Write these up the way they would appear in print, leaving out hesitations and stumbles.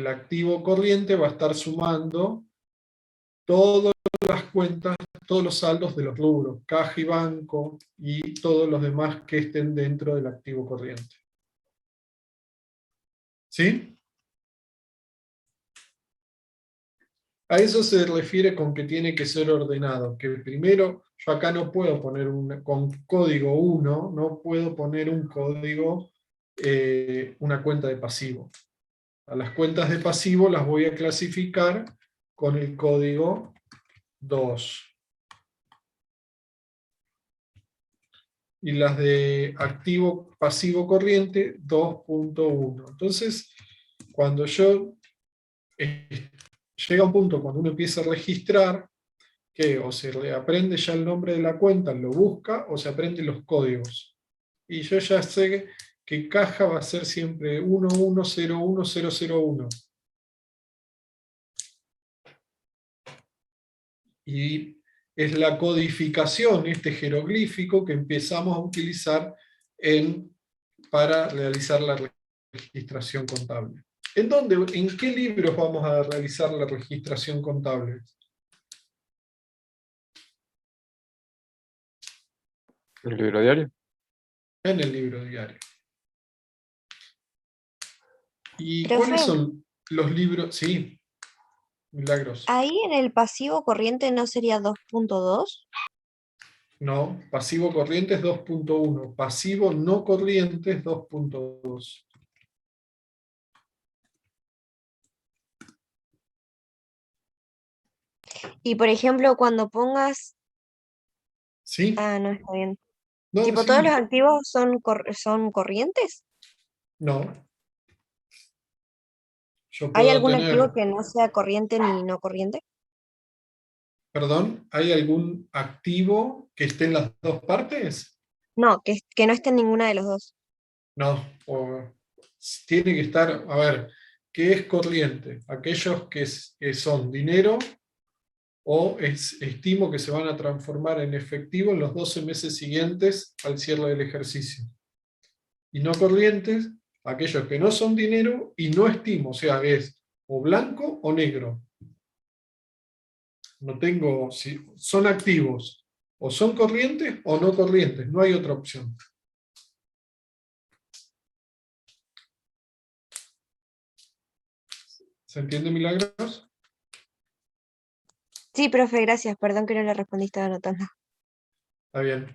el activo corriente va a estar sumando todas las cuentas, todos los saldos de los rubros, caja y banco, y todos los demás que estén dentro del activo corriente. ¿Sí? A eso se refiere con que tiene que ser ordenado, que primero yo acá no puedo poner con código 1, no puedo poner un código, una cuenta de pasivo. A las cuentas de pasivo las voy a clasificar con el código 2. Y las de activo pasivo corriente 2.1. Entonces, cuando yo llega un punto cuando uno empieza a registrar, que o se le aprende ya el nombre de la cuenta, lo busca, o se aprende los códigos. Y yo ya sé que caja va a ser siempre 1101001. Y es la codificación, este jeroglífico que empezamos a utilizar para realizar la registración contable. ¿En qué libros vamos a realizar la registración contable? ¿El libro diario? En el libro diario. ¿Y Profe, cuáles son los libros? Sí, Milagros. ahí en el pasivo corriente no sería 2.2. No, pasivo corriente es 2.1, pasivo no corriente es 2.2. Y por ejemplo, cuando pongas... ¿Sí? Ah, no, está bien. No, Tipo, ¿todos los sí. activos son corrientes? No. Yo ¿Hay puedo algún activo tener, que no sea corriente ni no corriente? perdón, ¿hay algún activo que esté en las dos partes? No, que no esté en ninguna de los dos. No, tiene que estar, a ver, ¿qué es corriente? Aquellos que son dinero o estimo que se van a transformar en efectivo en los 12 meses siguientes al cierre del ejercicio. Y no corrientes, aquellos que no son dinero y no estimo, o sea, es o blanco o negro. No tengo, si son activos, o son corrientes o no corrientes, no hay otra opción. ¿Se entiende, Milagros? Sí, profe, gracias. Perdón que no le respondí, estaba anotando. Está bien.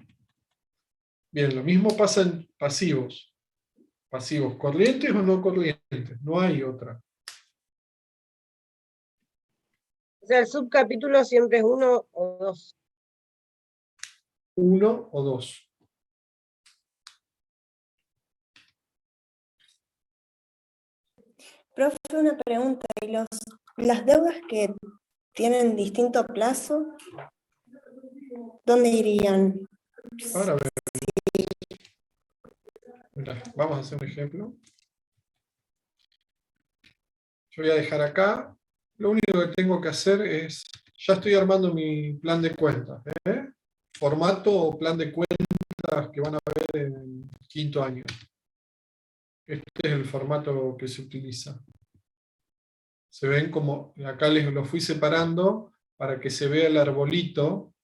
Bien, lo mismo pasa en pasivos. Pasivos, corrientes o no corrientes, no hay otra. O sea, el subcapítulo siempre es 1 o 2. Uno o dos. Profe, una pregunta. ¿Y las deudas que tienen distinto plazo, dónde irían? Ahora, a ver, mirá, vamos a hacer un ejemplo. Yo voy a dejar acá. Lo único que tengo que hacer es, ya estoy armando mi plan de cuentas. Formato o plan de cuentas que van a ver en quinto año. Este es el formato que se utiliza. Se ven como, acá les lo fui separando para que se vea el arbolito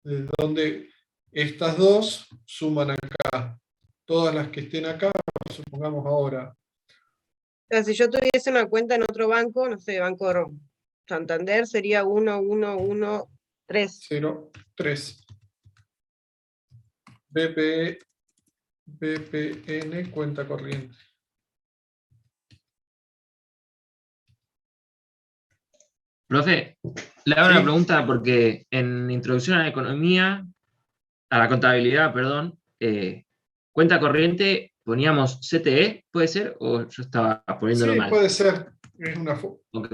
de donde estas dos suman acá. Todas las que estén acá, supongamos ahora. O sea, si yo tuviese una cuenta en otro banco, no sé, Banco Santander, sería 1113. 0, 3. BPE, BPN, cuenta corriente. Profe, le hago una Sí, pregunta porque en Introducción a la Economía, a la Contabilidad, perdón, cuenta corriente poníamos CTE, ¿puede ser? ¿O yo estaba poniéndolo sí, mal? puede ser. Es una Ok,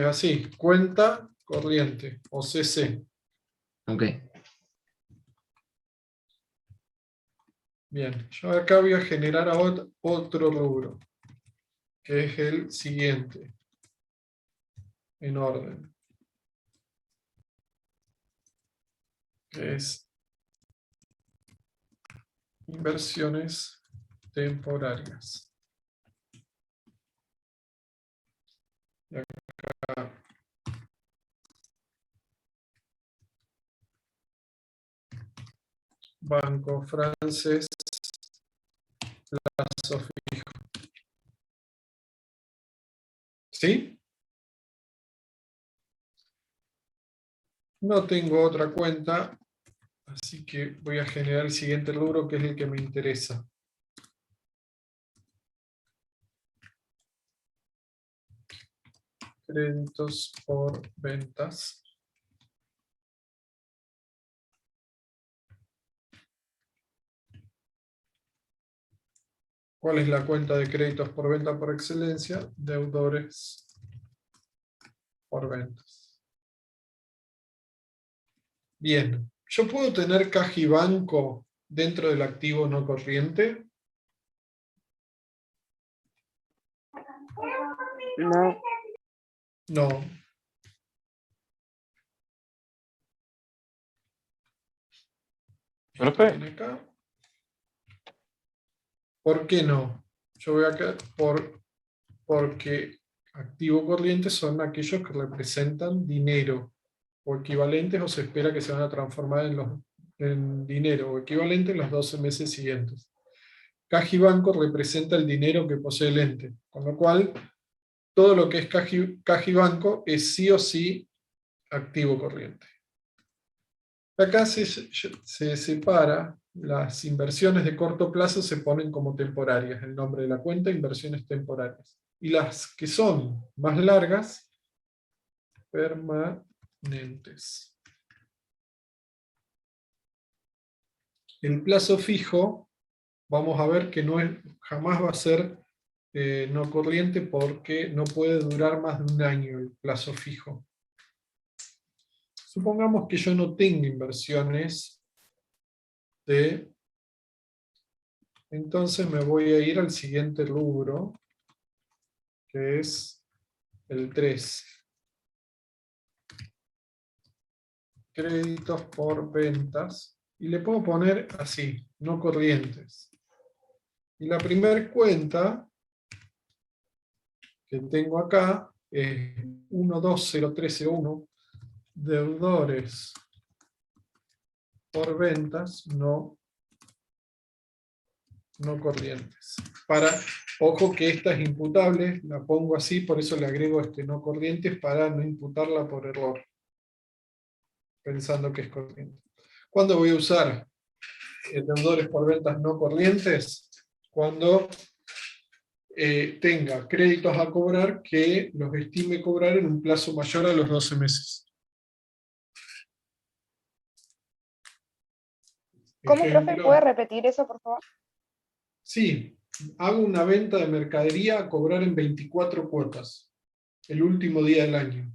así, cuenta corriente o CC. ok. Bien, yo acá voy a generar otro rubro, que es el siguiente, en orden, que es inversiones temporarias. Y acá Banco Francés, plazo fijo. ¿Sí? No tengo otra cuenta, así que voy a generar el siguiente rubro, que es el que me interesa. Créditos por ventas. ¿Cuál es la cuenta de créditos por venta por excelencia? Deudores por ventas. Bien, ¿yo puedo tener caja y banco dentro del activo no corriente? No. No. Profe, Viene acá. ¿Por qué no? Yo voy acá porque activo corriente son aquellos que representan dinero o equivalentes, o se espera que se van a transformar en dinero o equivalente en los 12 meses siguientes. Caja y banco representa el dinero que posee el ente, con lo cual todo lo que es caja y banco es sí o sí activo corriente. Acá se separa, las inversiones de corto plazo se ponen como temporarias, el nombre de la cuenta, inversiones temporarias. Y las que son más largas, permanentes. El plazo fijo, vamos a ver que jamás va a ser no corriente, porque no puede durar más de un año el plazo fijo. Supongamos que yo no tengo inversiones entonces me voy a ir al siguiente rubro, que es el 3. Créditos por ventas. Y le puedo poner así, no corrientes. Y la primera cuenta que tengo acá es 120301, deudores por ventas no corrientes. Ojo que esta es imputable, la pongo así, por eso le agrego no corrientes, para no imputarla por error, pensando que es corriente. ¿Cuándo voy a usar deudores por ventas no corrientes? Cuando tenga créditos a cobrar que los estime cobrar en un plazo mayor a los 12 meses. ¿Cómo, profe, Ejemplo, puede repetir eso, por favor? Sí, hago una venta de mercadería a cobrar en 24 cuotas, el último día del año.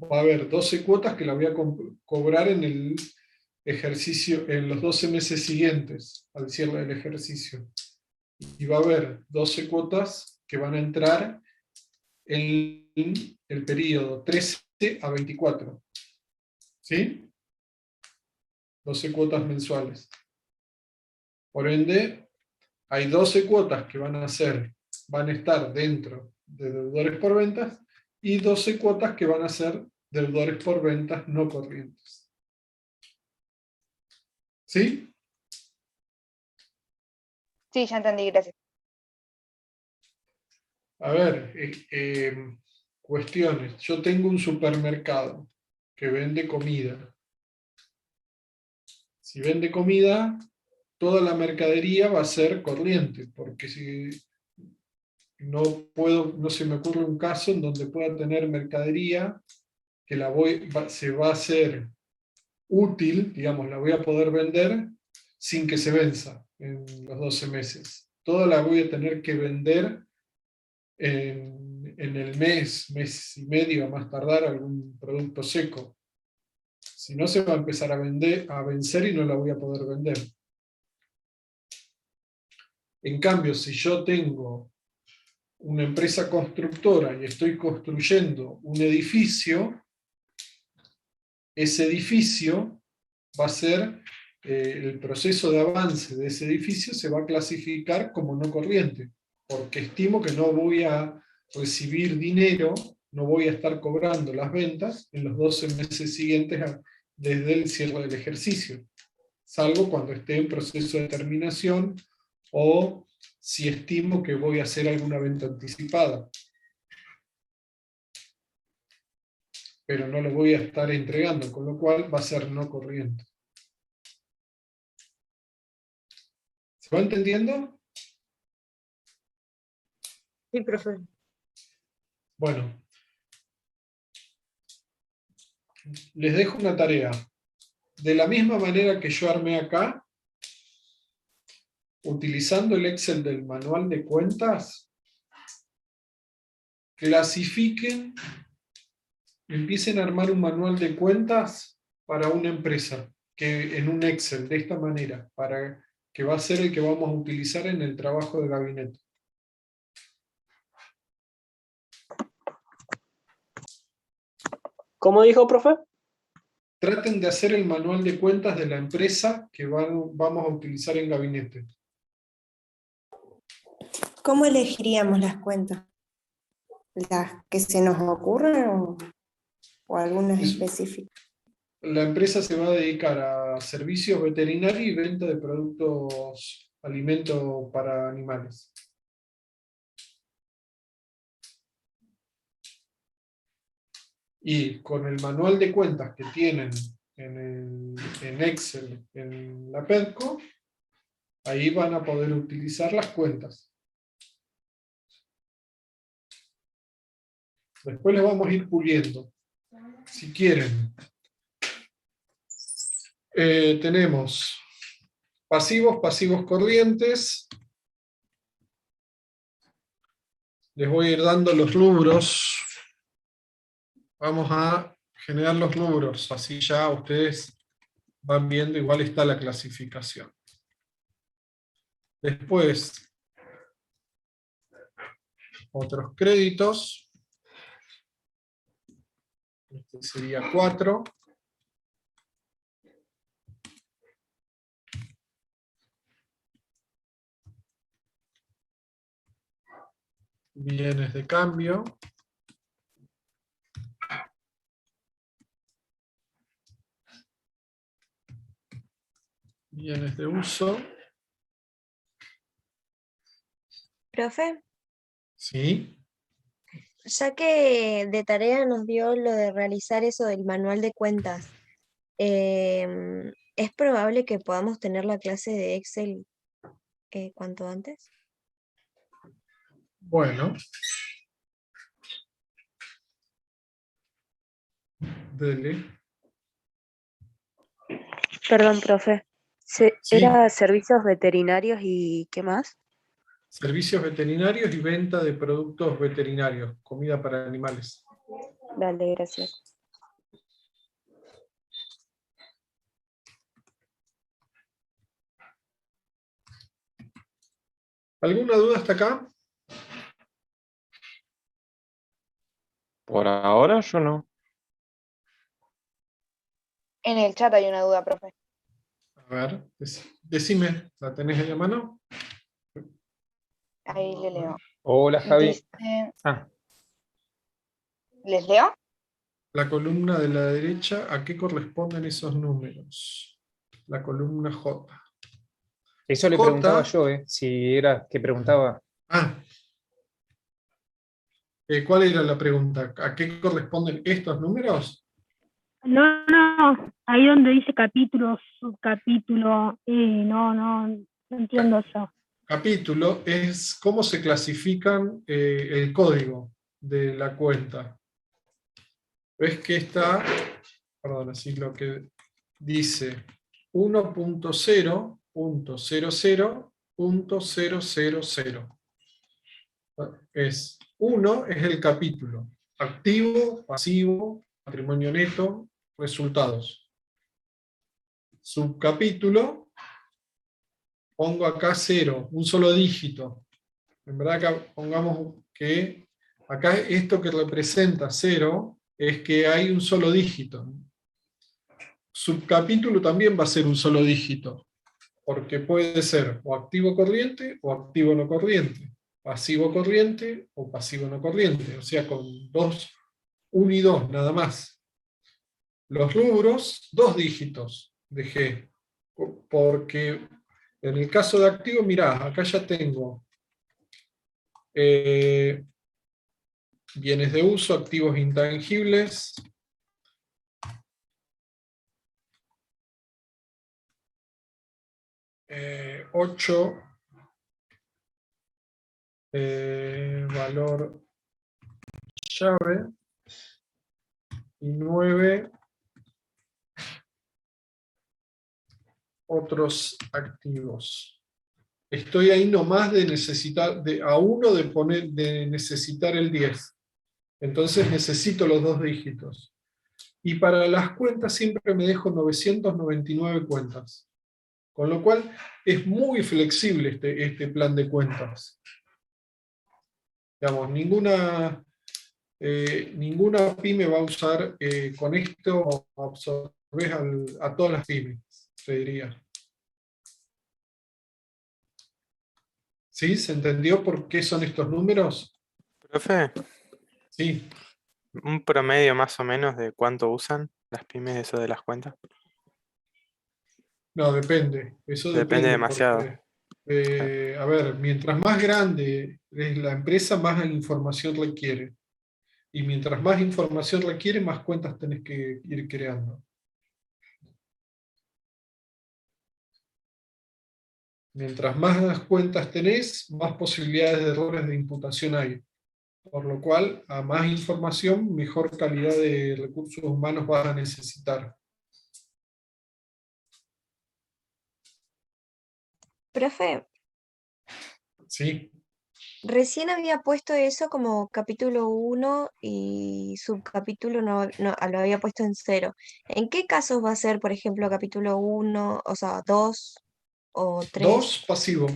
Va a haber 12 cuotas que la voy a cobrar en el ejercicio, en los 12 meses siguientes al cierre del ejercicio. Y va a haber 12 cuotas que van a entrar en el periodo 13 a 24. ¿Sí? 12 cuotas mensuales. Por ende, hay 12 cuotas que van a estar dentro de deudores por ventas, y 12 cuotas que van a ser deudores por ventas no corrientes. ¿Sí? Sí, ya entendí, gracias. A ver, cuestiones. Yo tengo un supermercado que vende comida. Si vende comida, toda la mercadería va a ser corriente, porque si no se me ocurre un caso en donde pueda tener mercadería que se va a hacer útil, digamos, la voy a poder vender sin que se venza en los 12 meses. Toda la voy a tener que vender en el mes y medio, a más tardar, algún producto seco. Si no, se va a empezar a vencer y no la voy a poder vender. En cambio, si yo tengo una empresa constructora y estoy construyendo un edificio, ese edificio va a ser, el proceso de avance de ese edificio se va a clasificar como no corriente, porque estimo que no voy a recibir dinero, no voy a estar cobrando las ventas en los 12 meses siguientes desde el cierre del ejercicio, salvo cuando esté en proceso de terminación o si estimo que voy a hacer alguna venta anticipada. Pero no lo voy a estar entregando, con lo cual va a ser no corriente. ¿Se va entendiendo? Sí, profe. Bueno. Les dejo una tarea. De la misma manera que yo armé acá, utilizando el Excel del manual de cuentas, clasifiquen, empiecen a armar un manual de cuentas para una empresa, que en un Excel, de esta manera, para que va a ser el que vamos a utilizar en el trabajo de gabinete. ¿Cómo dijo, profe? Traten de hacer el manual de cuentas de la empresa que vamos a utilizar en gabinete. ¿Cómo elegiríamos las cuentas? ¿Las que se nos ocurren o algunas específicas? La empresa se va a dedicar a servicios veterinarios y venta de productos, alimentos para animales. Y con el manual de cuentas que tienen en Excel, en la PEDCO, ahí van a poder utilizar las cuentas. Después les vamos a ir puliendo. Si quieren. Tenemos pasivos corrientes. Les voy a ir dando los rubros. Vamos a generar los rubros, así ya ustedes van viendo, igual está la clasificación. Después, otros créditos. Este sería 4. Bienes de cambio. Bienes de uso. Profe, Sí. ya que de tarea nos dio lo de realizar eso del manual de cuentas, ¿es probable que podamos tener la clase de Excel cuanto antes? Bueno. Dele. Perdón, profe. Sí. ¿Era servicios veterinarios y qué más? Servicios veterinarios y venta de productos veterinarios, comida para animales. Dale, gracias. ¿Alguna duda hasta acá? Por ahora yo no. En el chat hay una duda, profe. A ver, decime, ¿la tenés ahí a mano? Ahí le leo. Hola, Javi. Dice, Ah, ¿les leo? La columna de la derecha, ¿a qué corresponden esos números? La columna J. eso le J. preguntaba yo, si era que preguntaba. Ah. ¿Cuál era la pregunta? ¿A qué corresponden estos números? No, ahí donde dice capítulo, subcapítulo, no entiendo eso. Capítulo es cómo se clasifican el código de la cuenta. Ves que está, perdón, así lo que dice 1.0.00.000. Es 1 es el capítulo, activo, pasivo, patrimonio neto, resultados. Subcapítulo, pongo acá 0, un solo dígito. En verdad acá pongamos que acá esto que representa 0 es que hay un solo dígito. Subcapítulo también va a ser un solo dígito, porque puede ser o activo corriente o activo no corriente. pasivo corriente o pasivo no corriente, o sea, con 1 y 2 nada más. Los rubros, 2 dígitos dejé, porque en el caso de activo, mirá, acá ya tengo bienes de uso, activos intangibles, eh, 8, valor llave, y 9, otros activos. Estoy ahí nomás de necesitar, a 1 de necesitar el 10. Entonces necesito los 2 dígitos. Y para las cuentas siempre me dejo 999 cuentas. Con lo cual es muy flexible este plan de cuentas. Digamos, ninguna pyme va a usar con esto, absorbes a todas las pymes, te diría. ¿Sí? ¿Se entendió por qué son estos números? Profe, Sí. un promedio más o menos de cuánto usan las pymes eso de las cuentas. No, depende. Eso Depende depende. demasiado. Porque, a ver, mientras más grande es la empresa, más información requiere. Y mientras más información requiere, más cuentas tenés que ir creando. Mientras más cuentas tenés, más posibilidades de errores de imputación hay. Por lo cual, a más información, mejor calidad de recursos humanos vas a necesitar. Profe, ¿Sí? recién había puesto eso como capítulo 1 y subcapítulo no, lo había puesto en 0. ¿En qué casos va a ser, por ejemplo, capítulo 1, o sea, 2 o 3? 2, pasivo.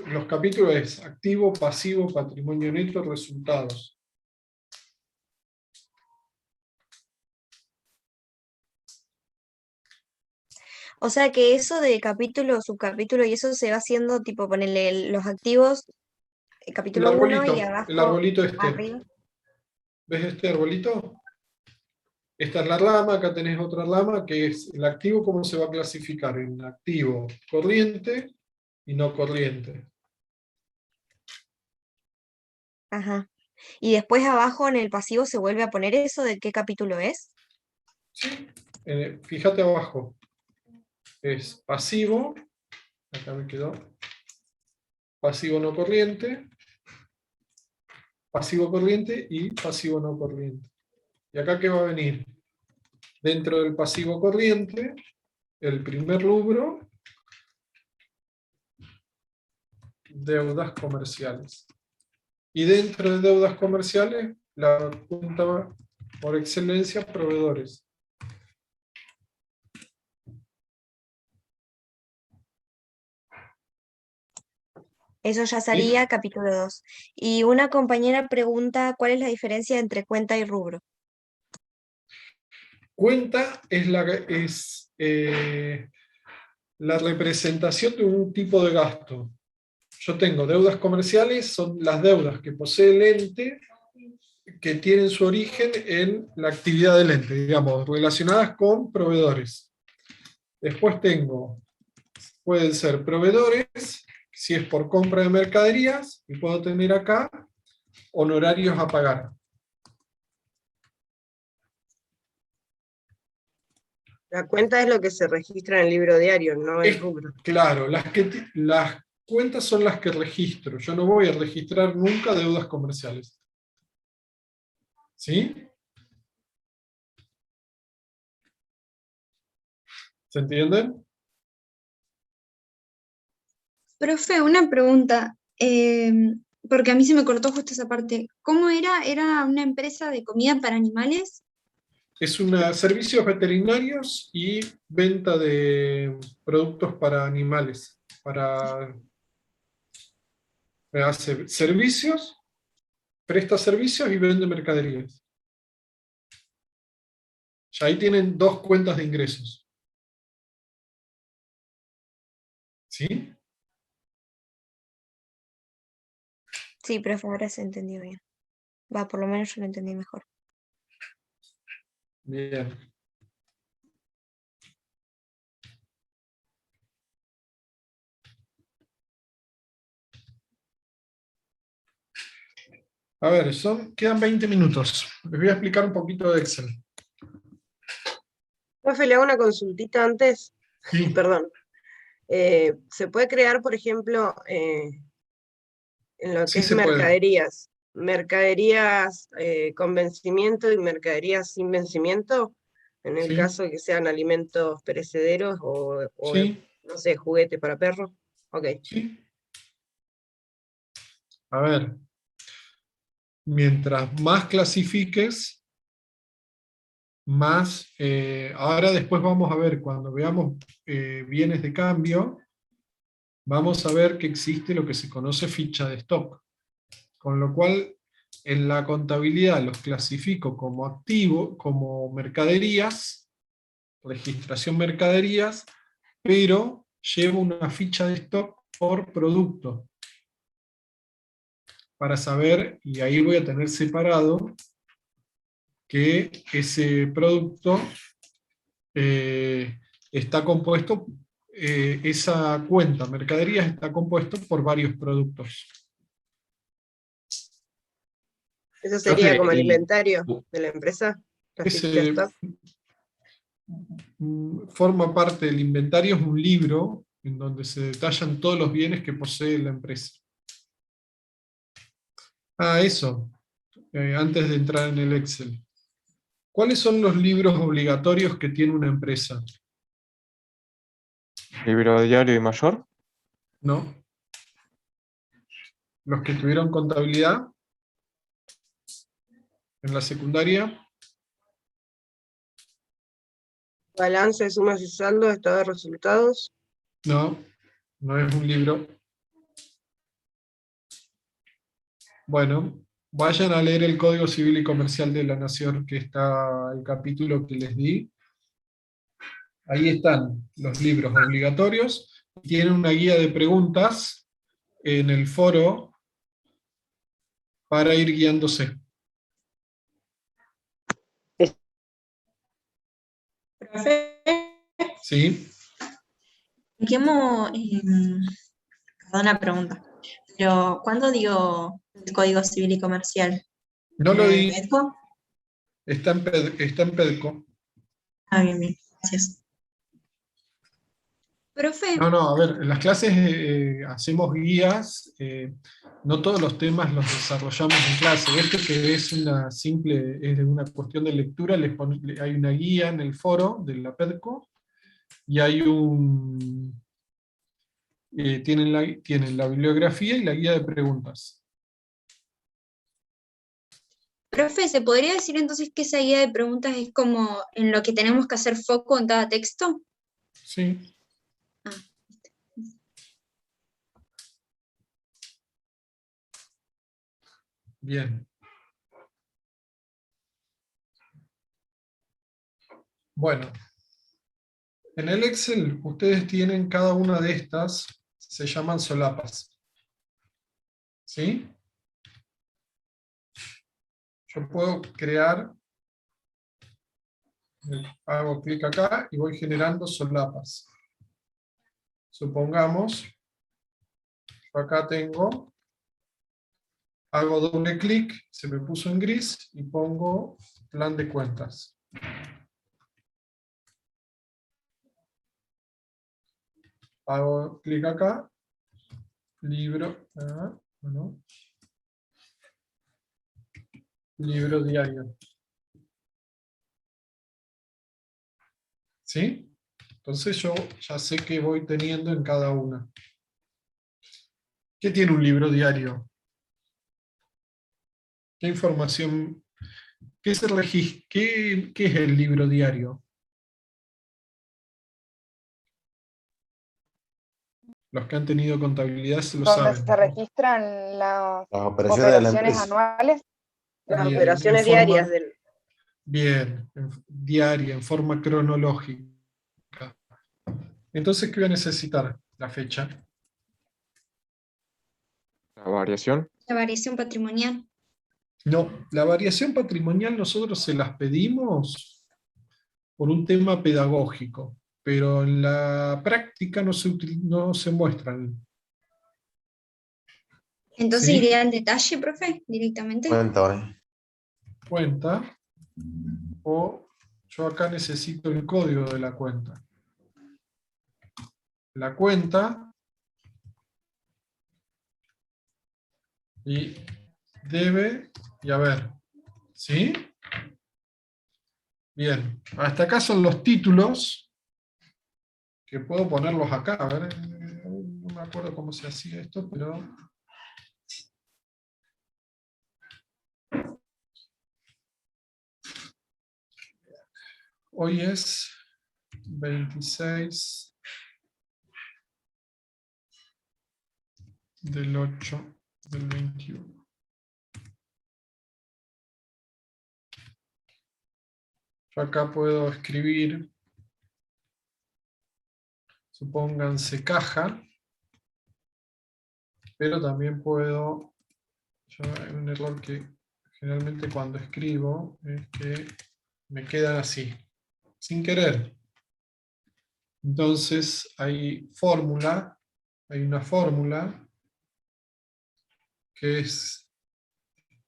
Los capítulos es activo, pasivo, patrimonio neto, resultados. O sea que eso de capítulo, subcapítulo y eso se va haciendo tipo ponerle los activos, El capítulo 1 y el abajo, arbolito este. arriba. ¿Ves este arbolito? Esta es la rama, acá tenés otra rama que es el activo, ¿cómo se va a clasificar? En activo corriente y no corriente. Ajá. Y después abajo en el pasivo se vuelve a poner eso de qué capítulo es. Sí, fíjate abajo. Es pasivo, acá me quedó, pasivo no corriente, pasivo corriente y pasivo no corriente. ¿Y acá qué va a venir? Dentro del pasivo corriente, el primer rubro, deudas comerciales. Y dentro de deudas comerciales, la cuenta por excelencia, proveedores. Eso ya ¿Sí? salía capítulo 2. Y una compañera pregunta cuál es la diferencia entre cuenta y rubro. Cuenta es la representación de un tipo de gasto. Yo tengo deudas comerciales, son las deudas que posee el ente que tienen su origen en la actividad del ente, digamos, relacionadas con proveedores. Después tengo, pueden ser proveedores, si es por compra de mercaderías, y puedo tener acá honorarios a pagar. La cuenta es lo que se registra en el libro diario, no el rubro. Claro, las cuentas son las que registro. Yo no voy a registrar nunca deudas comerciales. ¿Sí? ¿Se entienden? Profe, una pregunta, porque a mí se me cortó justo esa parte. ¿Cómo era? ¿Era una empresa de comida para animales? Es servicios veterinarios y venta de productos para animales. Hace servicios, presta servicios y vende mercaderías. Ya ahí tienen 2 cuentas de ingresos. ¿Sí? Sí, profe, ahora se entendió bien. Va, por lo menos yo lo entendí mejor. Bien. A ver, quedan 20 minutos. Les voy a explicar un poquito de Excel. Profe, le hago una consultita antes. Sí. Perdón. ¿Se puede crear, por ejemplo, en lo que Sí es se puede. mercaderías? Mercaderías con vencimiento y mercaderías sin vencimiento, en el Sí. caso de que sean alimentos perecederos o Sí. no sé, juguete para perros. Ok. Sí. A ver, mientras más clasifiques, más, ahora después vamos a ver, cuando veamos bienes de cambio, vamos a ver que existe lo que se conoce ficha de stock. Con lo cual, en la contabilidad los clasifico como activo, como mercaderías, registración mercaderías, pero llevo una ficha de stock por producto. Para saber, y ahí voy a tener separado, que ese producto está compuesto, esa cuenta mercaderías está compuesto por varios productos. Eso sería Profe, como el y inventario de la empresa, la ficha de Ese stock. forma parte del inventario, es un libro en donde se detallan todos los bienes que posee la empresa. Ah, eso, antes de entrar en el Excel. ¿Cuáles son los libros obligatorios que tiene una empresa? Libro diario y mayor. ¿No? Los que tuvieron contabilidad en la secundaria. Balance de sumas y saldos, estado de resultados. No, no es un libro. Bueno, vayan a leer el Código Civil y Comercial de la Nación, que está el capítulo que les di. Ahí están los libros obligatorios. Tienen una guía de preguntas en el foro para ir guiándose. Profe, ¿Sí? expliquemos, perdón la pregunta, pero ¿cuándo digo el Código Civil y Comercial? No lo di. ¿Edco? Está en PEDCO. Ah, bien, bien, gracias. Profe, No, a ver, en las clases hacemos guías, no todos los temas los desarrollamos en clase. Este que es una simple, es de una cuestión de lectura, hay una guía en el foro de la PEDCO, y hay tienen la bibliografía y la guía de preguntas. profe, ¿se podría decir entonces que esa guía de preguntas es como en lo que tenemos que hacer foco en cada texto? Sí. Ah. Bien. Bueno, en el Excel ustedes tienen cada una de estas, se llaman solapas. ¿Sí? Yo puedo crear, hago clic acá y voy generando solapas. Supongamos, yo acá tengo, hago doble clic, se me puso en gris y pongo plan de cuentas. Hago clic acá, libro, bueno, libro diario. ¿Sí? Entonces yo ya sé qué voy teniendo en cada una. ¿Qué tiene un libro diario? ¿Qué información? ¿Qué es el libro diario? Los que han tenido contabilidad se lo Donde saben. se registran las Las operaciones de la operaciones empresa. anuales. Las Bien, operaciones diarias del. Bien, diaria, en forma cronológica. Entonces, ¿qué voy a necesitar? La fecha. La variación. La variación patrimonial. No, la variación patrimonial nosotros se las pedimos por un tema pedagógico, pero en la práctica no se muestran. Entonces ¿Sí? iría al detalle, profe, directamente. Cuenta, o yo acá necesito el código de la cuenta. La cuenta y debe, y a ver, ¿sí? Bien, hasta acá son los títulos, que puedo ponerlos acá, a ver, no me acuerdo cómo se hacía esto, pero... Hoy es 26 del 8 del 21. Yo acá puedo escribir, supónganse caja, pero también puedo, hay un error que generalmente cuando escribo es que me quedan así, sin querer. Entonces hay una fórmula que es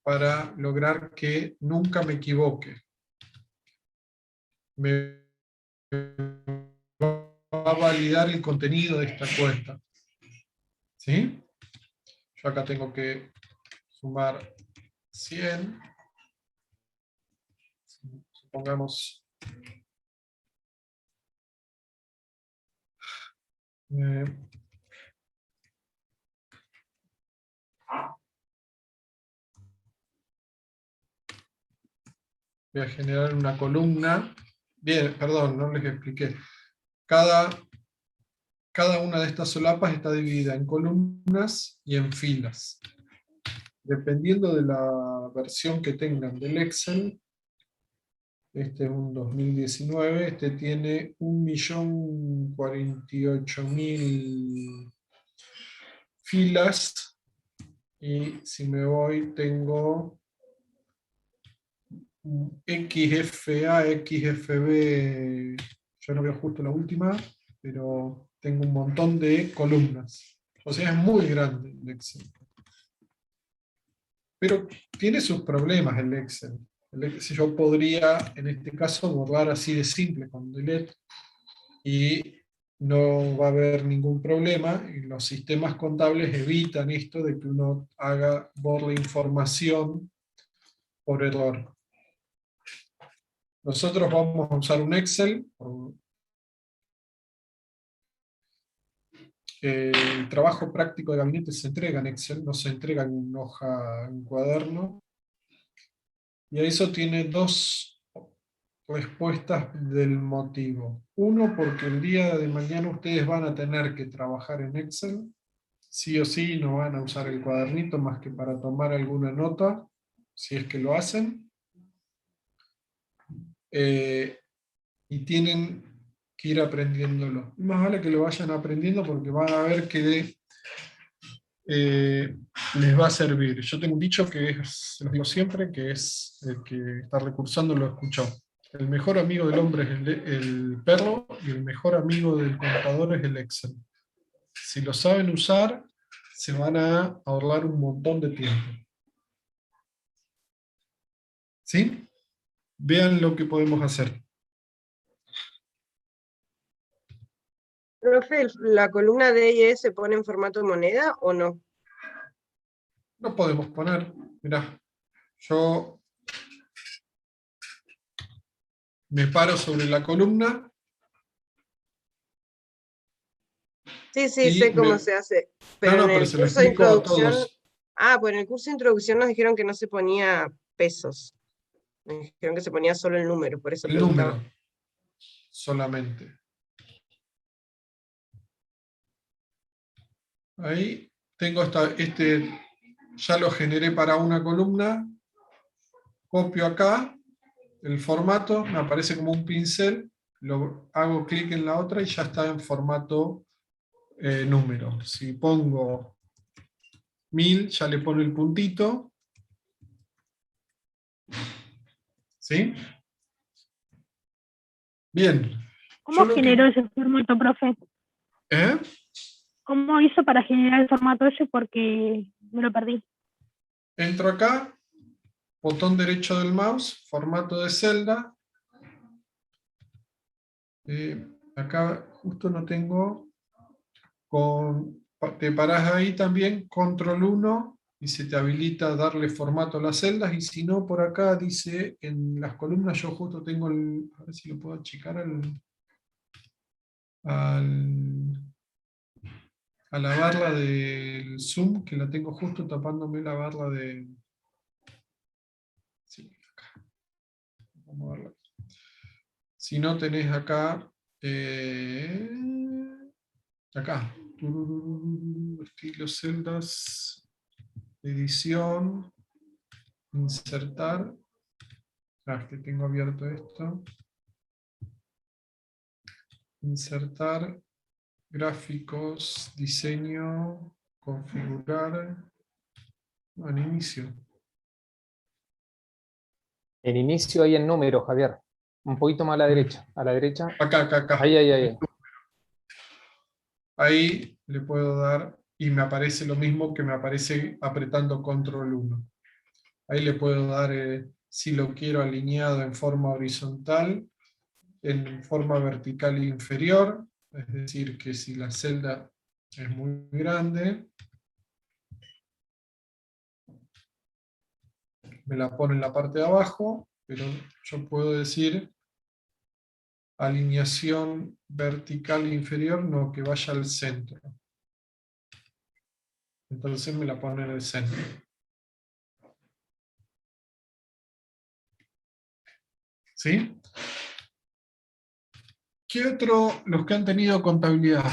para lograr que nunca me equivoque. Me va a validar el contenido de esta cuenta. ¿Sí? Yo acá tengo que sumar 100. Supongamos voy a generar una columna. Bien, perdón, no les expliqué. Cada una de estas solapas está dividida en columnas y en filas. Dependiendo de la versión que tengan del Excel, este es un 2019, este tiene 1.048.000 filas, y si me voy tengo XFA, XFB, yo no veo justo la última, pero tengo un montón de columnas. O sea, es muy grande el Excel. Pero tiene sus problemas el Excel. Si yo podría, en este caso, borrar así de simple con delete y no va a haber ningún problema, y los sistemas contables evitan esto de que uno borre información por error. Nosotros vamos a usar un Excel. El trabajo práctico de gabinete se entrega en Excel, no se entrega en hoja, en cuaderno. Y eso tiene dos respuestas del motivo. Uno, porque el día de mañana ustedes van a tener que trabajar en Excel, sí o sí, no van a usar el cuadernito más que para tomar alguna nota, si es que lo hacen. Y tienen que ir aprendiéndolo. Y más vale que lo vayan aprendiendo porque van a ver que les va a servir. Yo tengo un dicho que se los digo siempre, que es el que está recursando lo escuchó. El mejor amigo del hombre es el perro y el mejor amigo del contador es el Excel. Si lo saben usar, se van a ahorrar un montón de tiempo. ¿Sí? Vean lo que podemos hacer. Profe, ¿la columna D y E se pone en formato moneda o no? No podemos poner, mirá, yo me paro sobre la columna. Sí, sé cómo se hace. Pero en el se lo curso de explico a introducción. todos. Pues en el curso de introducción nos dijeron que no se ponía pesos. Nos dijeron que se ponía solo el número, por eso El preguntaba. número solamente. Ahí tengo ya lo generé para una columna, copio acá el formato, me aparece como un pincel, hago clic en la otra y ya está en formato número. Si pongo 1000, ya le pone el puntito. ¿Sí? Bien. ¿Cómo Yo lo que- generó ese formato, profe? ¿Eh? ¿Cómo hizo para generar el formato ese? Porque me lo perdí. Entro acá, botón derecho del mouse, formato de celda. Acá justo no tengo, te parás ahí también, control 1, y se te habilita darle formato a las celdas, y si no, por acá dice, en las columnas yo justo tengo a ver si lo puedo achicar a la barra del zoom, que la tengo justo tapándome la barra de... Sí, acá. Vamos a verla. Si no tenés acá, acá, estilo celdas, edición, insertar, que tengo abierto esto, insertar, gráficos, diseño, configurar, en inicio. En inicio hay en número, Javier. Un poquito más a la derecha. A la derecha. Acá. Ahí. Ahí le puedo dar, y me aparece lo mismo que me aparece apretando control 1. Ahí le puedo dar, si lo quiero alineado en forma horizontal, en forma vertical e inferior, es decir, que si la celda es muy grande, me la pone en la parte de abajo, pero yo puedo decir alineación vertical e inferior, no, que vaya al centro. Entonces me la pone en el centro. ¿Sí? ¿Qué otro, los que han tenido contabilidad?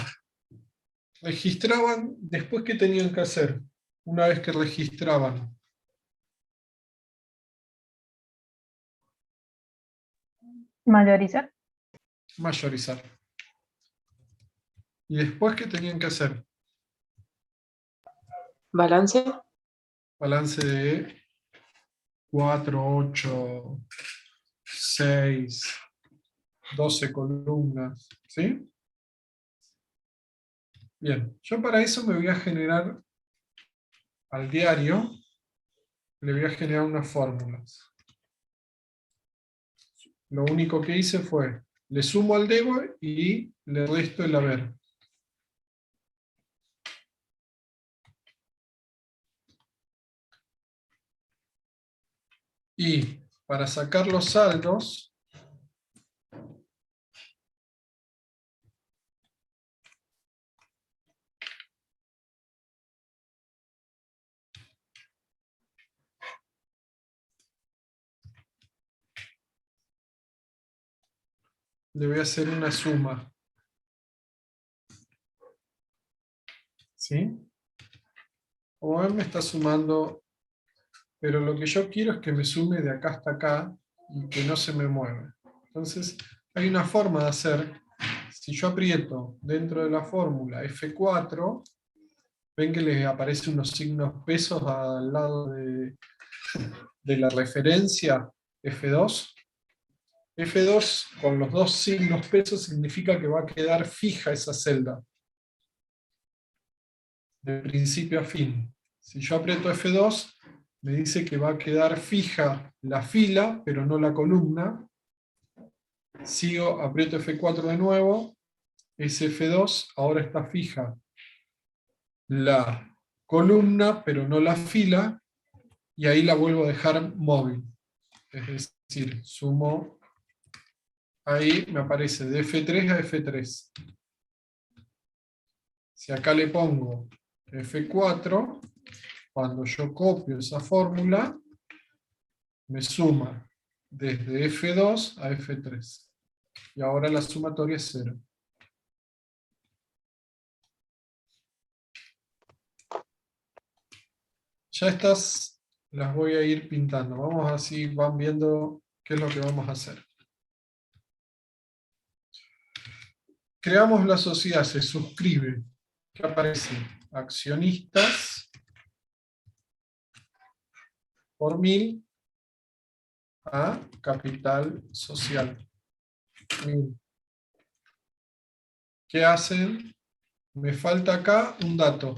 Registraban, después ¿qué tenían que hacer? Una vez que registraban. Mayorizar. Mayorizar. ¿Y después qué tenían que hacer? Balance. Balance de 4, 8, 6, 12 columnas. ¿Sí? Bien, yo para eso me voy a generar al diario, le voy a generar unas fórmulas. Lo único que hice fue, le sumo al debo y le resto el haber. Y para sacar los saldos, le voy a hacer una suma. ¿Sí? Como ven, me está sumando, pero lo que yo quiero es que me sume de acá hasta acá y que no se me mueva. Entonces, hay una forma de hacer, si yo aprieto dentro de la fórmula F4, ven que les aparecen unos signos pesos al lado de la referencia F2. F2 con los dos signos pesos significa que va a quedar fija esa celda, de principio a fin. Si yo aprieto F2, me dice que va a quedar fija la fila, pero no la columna. Sigo, aprieto F4 de nuevo, es F2, ahora está fija la columna, pero no la fila, y ahí la vuelvo a dejar móvil. Es decir, sumo, ahí me aparece de F3 a F3. Si acá le pongo F4, cuando yo copio esa fórmula, me suma desde F2 a F3. Y ahora la sumatoria es 0. Ya estas las voy a ir pintando. Vamos así, van viendo qué es lo que vamos a hacer. Creamos la sociedad, se suscribe. ¿Qué aparece? Accionistas. por 1000 a capital social. 1000. ¿Qué hacen? Me falta acá un dato.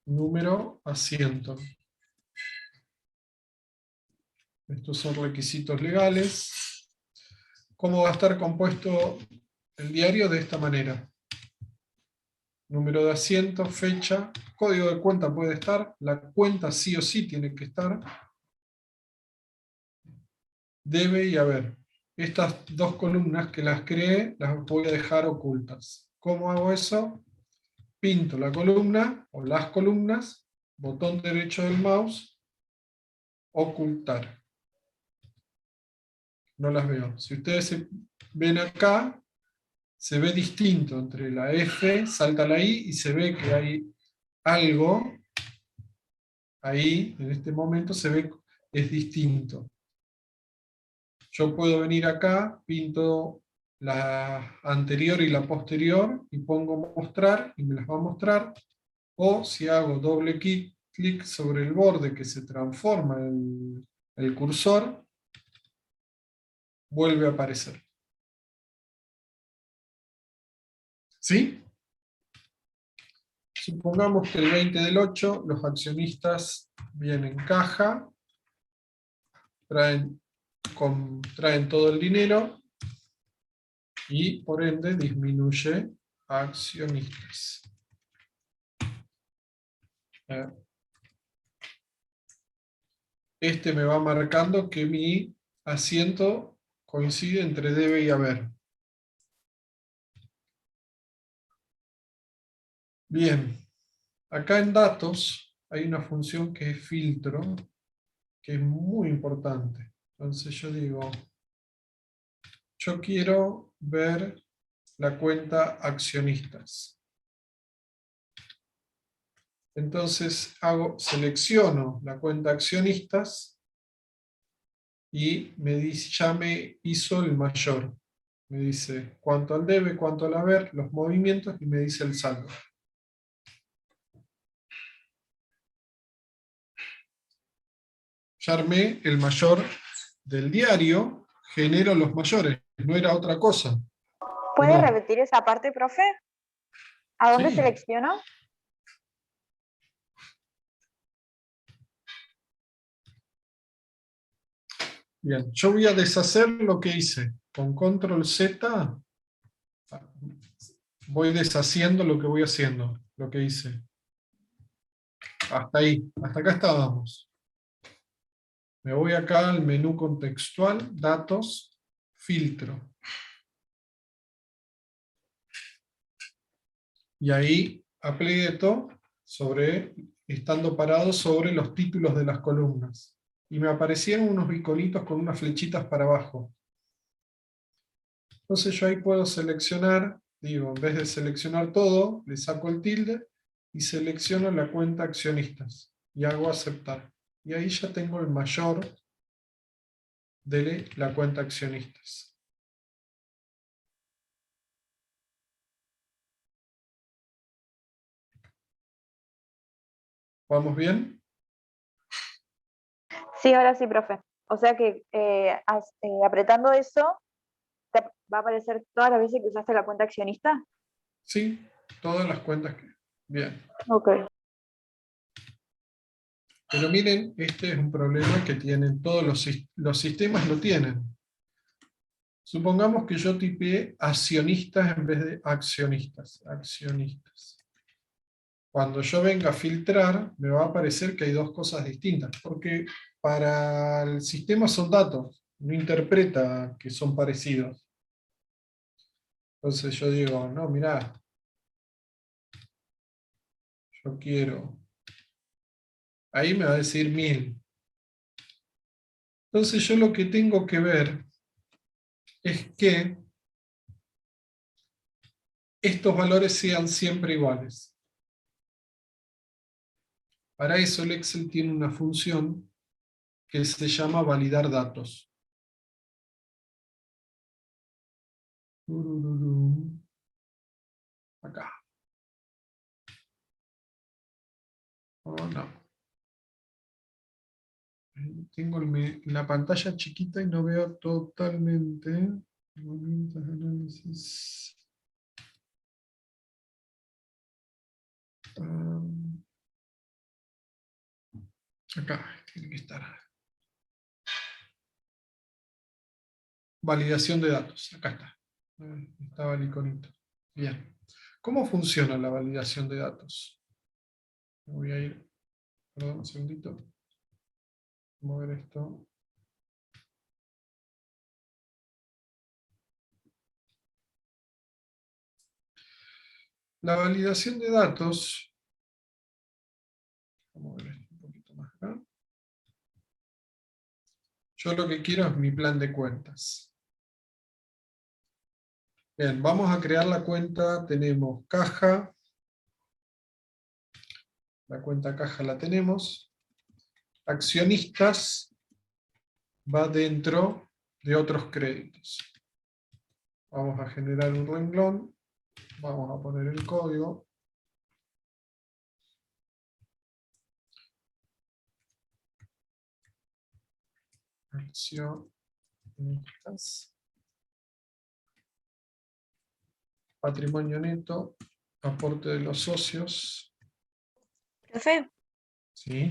Número asiento. Estos son requisitos legales. ¿Cómo va a estar compuesto el diario? De esta manera. Número de asiento, fecha, código de cuenta puede estar, la cuenta sí o sí tiene que estar. Debe y haber. Estas dos columnas que las creé, las voy a dejar ocultas. ¿Cómo hago eso? Pinto la columna o las columnas, botón derecho del mouse, ocultar. No las veo. Si ustedes ven acá, se ve distinto entre la F, salta la I y se ve que hay algo ahí, en este momento se ve, es distinto. Yo puedo venir acá, pinto la anterior y la posterior y pongo mostrar y me las va a mostrar. O si hago doble clic sobre el borde que se transforma el cursor, vuelve a aparecer. ¿Sí? Supongamos que el 20 del 8 los accionistas vienen en caja, traen todo el dinero y por ende disminuye accionistas. Este me va marcando que mi asiento coincide entre debe y haber. Bien, acá en datos hay una función que es filtro, que es muy importante. Entonces yo digo, yo quiero ver la cuenta accionistas. Entonces selecciono la cuenta accionistas y me dice, ya me hizo el mayor. Me dice cuánto al debe, cuánto al haber, los movimientos y me dice el saldo. Ya armé el mayor del diario, genero los mayores, no era otra cosa. ¿Puede No. repetir esa parte, profe? ¿A dónde Sí. selecciono? Bien, yo voy a deshacer lo que hice. Con control Z voy deshaciendo lo que voy haciendo, lo que hice. Hasta ahí, hasta acá estábamos. Me voy acá al menú contextual, datos, filtro. Y ahí aprieto estando parado sobre los títulos de las columnas. Y me aparecieron unos iconitos con unas flechitas para abajo. Entonces yo ahí puedo seleccionar, digo, en vez de seleccionar todo, le saco el tilde y selecciono la cuenta accionistas. Y hago aceptar. Y ahí ya tengo el mayor de la cuenta accionistas. ¿Vamos bien? Sí, ahora sí, profe. O sea que apretando eso, ¿te va a aparecer todas las veces que usaste la cuenta accionista? Sí, todas las cuentas que... Bien. Ok. Pero miren, este es un problema que tienen todos los sistemas, lo tienen. Supongamos que yo tipeé accionistas en vez de accionistas. Accionistas. Cuando yo venga a filtrar, me va a aparecer que hay dos cosas distintas, porque para el sistema son datos, no interpreta que son parecidos. Entonces yo digo, no, mirá, yo quiero... Ahí me va a decir 1000. Entonces yo lo que tengo que ver es que estos valores sean siempre iguales. Para eso el Excel tiene una función que se llama validar datos. Acá. No. Tengo la pantalla chiquita y no veo totalmente. Herramientas de análisis. Acá tiene que estar. Validación de datos. Acá está. Estaba el iconito. Bien. ¿Cómo funciona la validación de datos? Voy a ir. Perdón, un segundito. Mover esto. La validación de datos. Vamos a ver esto un poquito más acá. Yo lo que quiero es mi plan de cuentas. Bien, vamos a crear la cuenta. Tenemos caja. La cuenta caja la tenemos. Accionistas va dentro de otros créditos. Vamos a generar un renglón. Vamos a poner el código. Accionistas. Patrimonio neto. Aporte de los socios. Profe, ¿Sí?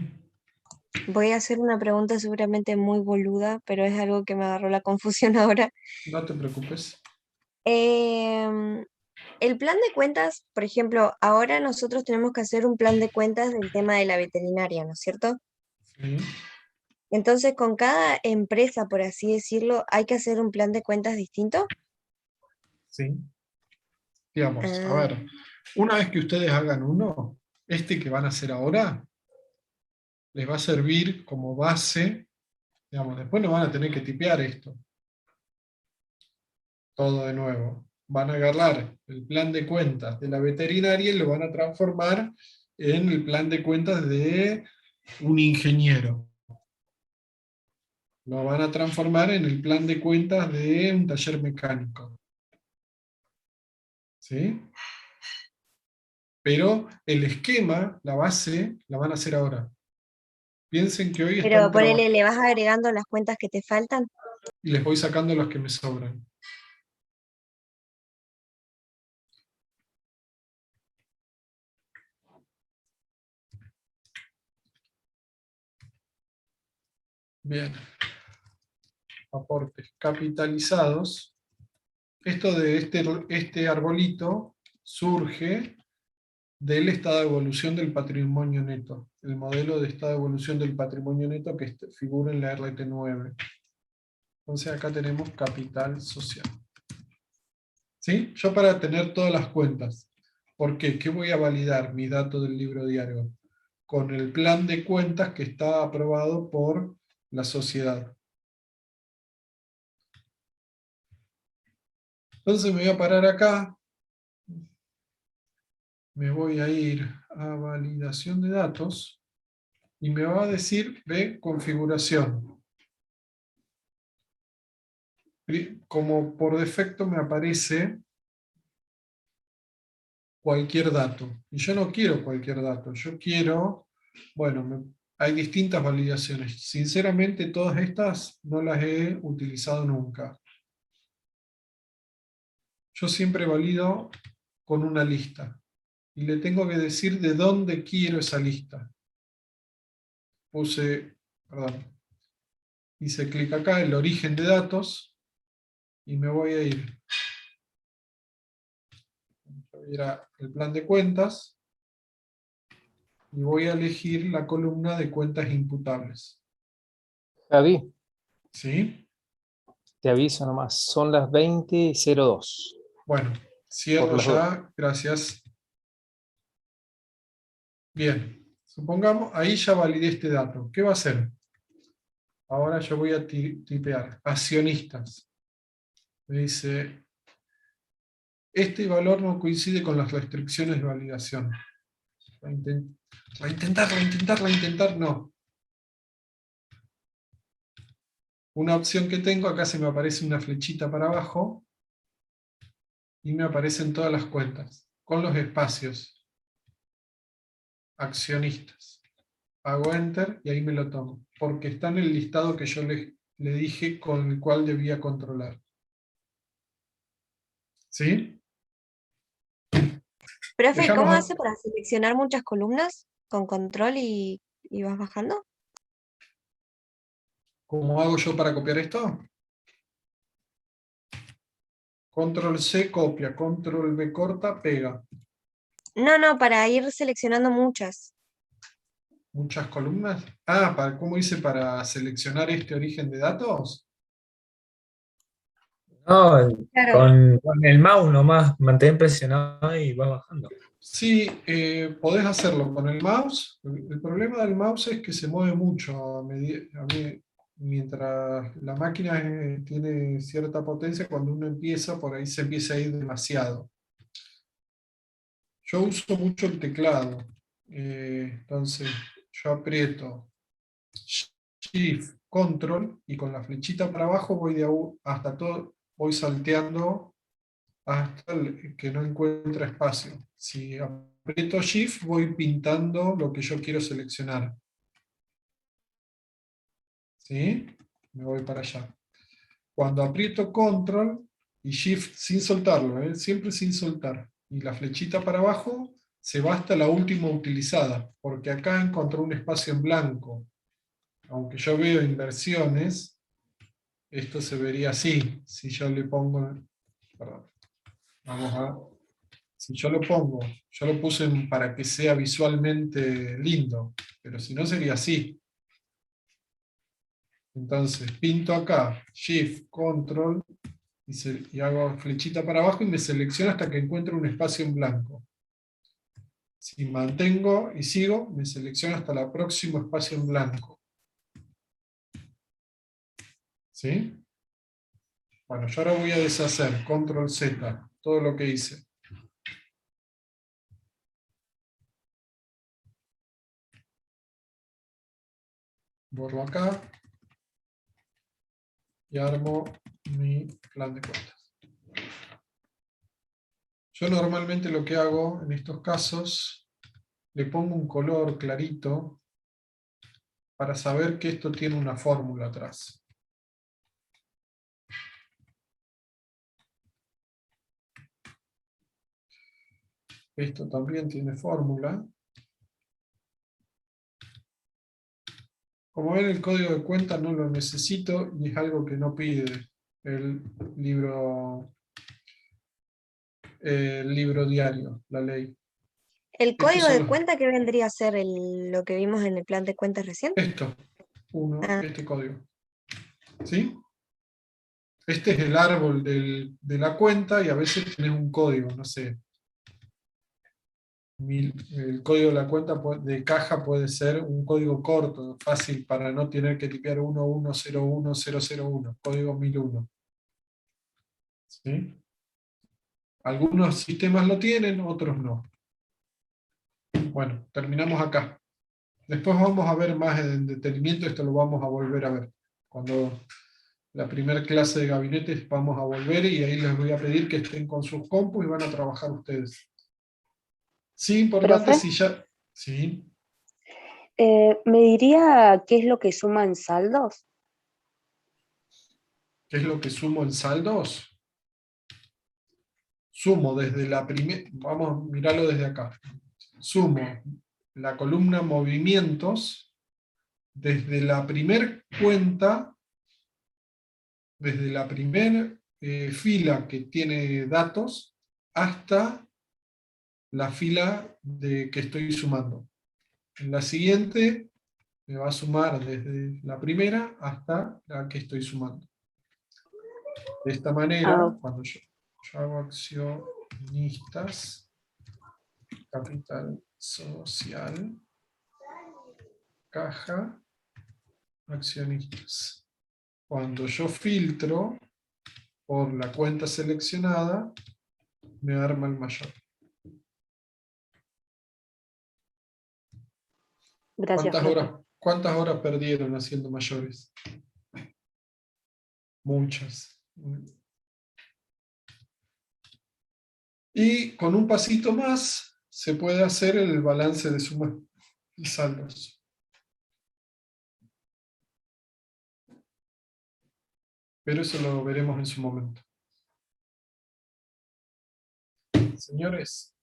voy a hacer una pregunta seguramente muy boluda, pero es algo que me agarró la confusión ahora. No te preocupes. El plan de cuentas, por ejemplo, ahora nosotros tenemos que hacer un plan de cuentas del tema de la veterinaria, ¿no es cierto? Sí. Entonces, con cada empresa, por así decirlo, ¿hay que hacer un plan de cuentas distinto? Sí. Digamos, a ver, una vez que ustedes hagan uno, este que van a hacer ahora, les va a servir como base, digamos, después no van a tener que tipear esto. Todo de nuevo. Van a agarrar el plan de cuentas de la veterinaria y lo van a transformar en el plan de cuentas de un ingeniero. Lo van a transformar en el plan de cuentas de un taller mecánico. ¿Sí? Pero el esquema, la base, la van a hacer ahora. Piensen que hoy Pero están ponele, trabajando ¿le vas agregando las cuentas que te faltan? y les voy sacando los que me sobran. Bien. Aportes capitalizados. Esto de este arbolito surge del estado de evolución del patrimonio neto. El modelo de estado de evolución del patrimonio neto que figura en la RT9. Entonces acá tenemos capital social. ¿Sí? Yo para tener todas las cuentas. ¿Por qué? ¿Qué voy a validar mi dato del libro diario? Con el plan de cuentas que está aprobado por la sociedad. Entonces me voy a parar acá. Me voy a ir a validación de datos. Y me va a decir de configuración. Como por defecto me aparece cualquier dato. Y yo no quiero cualquier dato. Yo quiero, bueno, hay distintas validaciones. Sinceramente todas estas no las he utilizado nunca. Yo siempre valido con una lista. Y le tengo que decir de dónde quiero esa lista. Hice clic acá, el origen de datos, y me voy a ir. Voy a ir al plan de cuentas, y voy a elegir la columna de cuentas imputables. Javi, ¿Sí? te aviso nomás, son las 20:02. Bueno, cierro ya, gracias. Bien, supongamos, ahí ya validé este dato. ¿Qué va a hacer? Ahora yo voy a tipear accionistas. Me dice, este valor no coincide con las restricciones de validación. Va a intentar, no. Una opción que tengo, acá se me aparece una flechita para abajo, y me aparecen todas las cuentas, con los espacios. Accionistas. hago Enter y ahí me lo tomo, porque está en el listado que yo le dije con el cual debía controlar. ¿Sí? Profe, Dejamos ¿cómo a- hace para seleccionar muchas columnas con control y vas bajando? ¿Cómo hago yo para copiar esto? Control C copia, Control V corta, pega. No, para ir seleccionando muchas. Muchas columnas. ¿Cómo hice para seleccionar este origen de datos? No, Claro. con el mouse nomás, mantén presionado y vas bajando. Sí, podés hacerlo con el mouse. El problema del mouse es que se mueve mucho mientras la máquina tiene cierta potencia, cuando uno empieza, por ahí se empieza a ir demasiado. Yo uso mucho el teclado. Entonces, yo aprieto Shift, Control, y con la flechita para abajo voy salteando hasta que no encuentre espacio. Si aprieto Shift, voy pintando lo que yo quiero seleccionar. ¿Sí? Me voy para allá. Cuando aprieto Control y Shift sin soltarlo, siempre sin soltar, y la flechita para abajo, se va hasta la última utilizada, porque acá encontré un espacio en blanco. Aunque yo veo inversiones, esto se vería así. Si yo le pongo, perdón, si yo lo pongo, yo lo puse para que sea visualmente lindo, pero si no sería así. Entonces pinto acá, Shift, Control, y hago flechita para abajo y me selecciono hasta que encuentro un espacio en blanco. Si mantengo y sigo, me selecciono hasta el próximo espacio en blanco. ¿Sí? Bueno, yo ahora voy a deshacer, Control Z, todo lo que hice. Borro acá y armo mi plan de cuentas. Yo normalmente lo que hago en estos casos, le pongo un color clarito para saber que esto tiene una fórmula atrás. Esto también tiene fórmula. Como ven, el código de cuenta no lo necesito y es algo que no pide el libro diario, la ley. ¿El Estos código son de los- cuenta qué vendría a ser lo que vimos en el plan de cuentas recién? Esto, Ah. este código. ¿Sí? Este es el árbol de la cuenta y a veces tenés un código, no sé. El código de la cuenta de caja puede ser un código corto, fácil para no tener que tipear 1101001, código 1001. ¿Sí? Algunos sistemas lo tienen, otros no. Bueno, terminamos acá. Después vamos a ver más en detenimiento, esto lo vamos a volver a ver. Cuando la primera clase de gabinetes vamos a volver y ahí les voy a pedir que estén con sus compus y van a trabajar ustedes. Sí, importante ¿Profe? si ya... Sí. ¿Me diría qué es lo que suma en saldos? ¿Qué es lo que sumo en saldos? Sumo desde la primera... Vamos a mirarlo desde acá. Sumo la columna movimientos desde la primer cuenta, desde la primera fila que tiene datos hasta la fila que estoy sumando. En la siguiente me va a sumar desde la primera hasta la que estoy sumando. De esta manera, cuando yo hago accionistas, capital social, caja, accionistas. Cuando yo filtro por la cuenta seleccionada, me arma el mayor. Gracias, ¿Cuántas horas perdieron haciendo mayores? Muchas. Y con un pasito más se puede hacer el balance de sumas y saldos. pero eso lo veremos en su momento. Señores,